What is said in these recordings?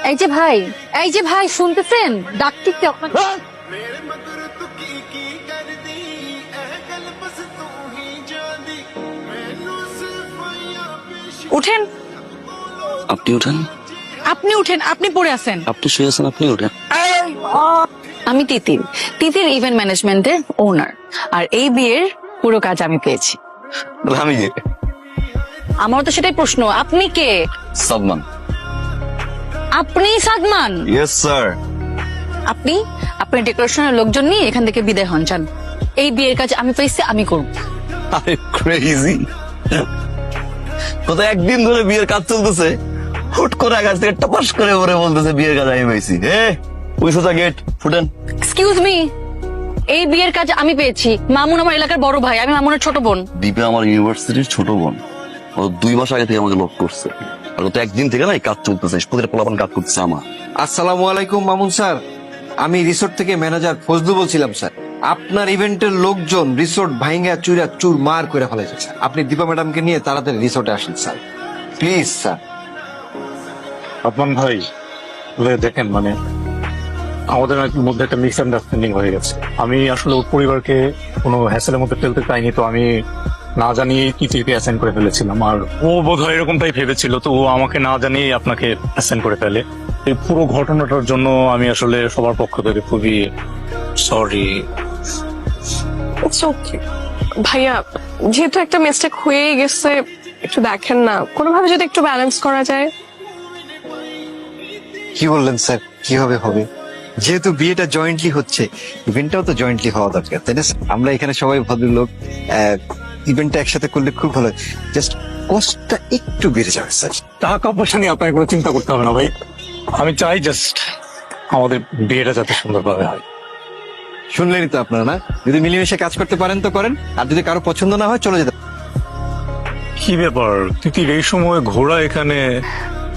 এই যে ভাই, এই যে ভাই শুনতেছেন? ডাকটিতে আপনার উঠেন, আপনি উঠেন, আপনি উঠেন, আপনি পড়ে আছেন। আপনি শুয়ে আছেন, আপনি উঠেন। আমি তিতির, তিতির ইভেন্ট ম্যানেজমেন্টের ওনার। আর এই বিয়ের পুরো কাজ আমি পেয়েছি। আমি আমার তো সেটাই প্রশ্ন, আপনি কে? সাদমান। আপনি সাদমান? Yes sir. আপনি আপনার ডেকোরেশনের লোকজন নিয়ে এখান থেকে বিদায় হন, যান। এই বিয়ের কাজ আমি পেয়েছি, আমি করব। আরে ক্রেজি, কত একদিন ধরে বিয়ের কাজ চলতেছে, হুট করে আকাশ থেকে টপাস করে ওরে বলতেছে বিয়ের কাজ আমি পাইছি। ওই সোজা গেট ফুটেন। এক্সকিউজ মি, এই বিয়ের কাজ আমি পেয়েছি। মামুন আমার এলাকার বড় ভাই, আমি মামুনের ছোট বোন। দীপা আমার ইউনিভার্সিটির ছোট বোন, ও 2 মাস আগে থেকে আমাকে লক করছে। আর গত একদিন থেকে না এই কাজ চলতেছে, প্রতিটা পোলাপান কাজ করতেছে আমার। আসসালামু আলাইকুম মামুন স্যার, আমি রিসোর্ট থেকে ম্যানেজার ফজলু বলছিলাম স্যার। আপনার ইভেন্টের লোকজন রিসোর্ট ভাইঙ্গা চুরা চুর মার করে ফেলেছে স্যার। আপনি দীপা ম্যাডামকে নিয়ে তাড়াতাড়ি রিসোর্টে আসেন স্যার, প্লিজ স্যার। আপন ভাই দেখেন, মানে আমাদের মধ্যে একটা মিসআন্ডারস্ট্যান্ডিং হয়ে গেছে। আমি আসলে ওর পরিবারকে কোনো হ্যাসেলের মধ্যে ফেলতে চাইনি, তো আমি না জানিয়ে তিতিরকে অ্যাসাইন করে ফেলেছিলাম। আর ও বোধহয় এরকমটাই ভেবেছিল, তো ও আমাকে না জানিয়ে আপনাকে অ্যাসাইন করে ফেলে। এই পুরো ঘটনাটার জন্য আমি আসলে সবার পক্ষ থেকে খুবই সরি। ইটস ওকে ভাইয়া, যেহেতু একটা মিস্টেক হয়েই গেছে, একটু দেখেন না কোনোভাবে যদি একটু ব্যালেন্স করা যায়। কি বললেন স্যার, কিভাবে হবে? যেহেতু বিয়েটা জয়েন্টলি হচ্ছে, ইভেন্টটাও তো জয়েন্টলি হওয়া দরকার, তাই না? আমরা এখানে সবাই ভদ্রলোক, ইভেন্টটা একসাথে করলে খুব ভালো। জাস্ট কস্টটা একটু বেড়ে যাবে স্যার। টাকা পয়সা নিয়ে আপনাকে কোনো চিন্তা করতে হবে না ভাই। আমি চাই জাস্ট আমাদের বিয়েটা যাতে সুন্দরভাবে হয়। শুনলেনই তো আপনারা, না? যদি মিলেমিশে কাজ করতে পারেন তো করেন, আর যদি কারো পছন্দ না হয় চলে যেতে। কি ব্যাপার তিতির, এই সময় ঘোড়া এখানে?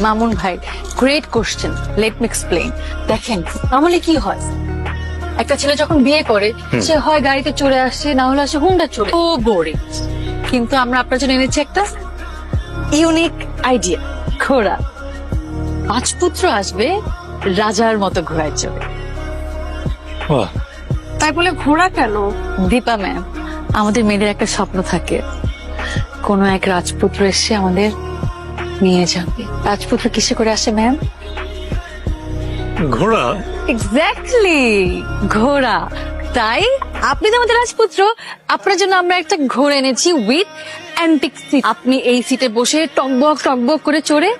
মামুন ভাই, great question, let me explain. দেখেন, আমলে কি হয়, একটা ছেলে যখন বিয়ে করে সে হয় গাড়িতে চড়ে আসে, না হলে আসে হুন্ডা চড়ে। ও বোরিং। কিন্তু আমরা আপনার জন্য এনেছি একটা ইউনিক আইডিয়া, ঘোড়া। রাজপুত্র আসবে রাজার মতো ঘোড়ায় চড়ে। বাহ, তাই বলে ঘোড়া কেন? দীপা ম্যাম, আমাদের মেয়েদের একটা স্বপ্ন থাকে, কোনো এক রাজপুত্র এসে আমাদের নিয়ে যাবে। রাজপুত্র কিসে করে আসে ম্যাম? ঘোড়া? এক্স্যাক্টলি, ঘোড়া। তাই আপনি তো আমাদের রাজপুত্র, আপনার জন্য আমরা একটা ঘোড়া এনেছি উইথ অ্যান্টিক সিট। আপনি এই সিটে বসে টকবক টকবক করে চড়ে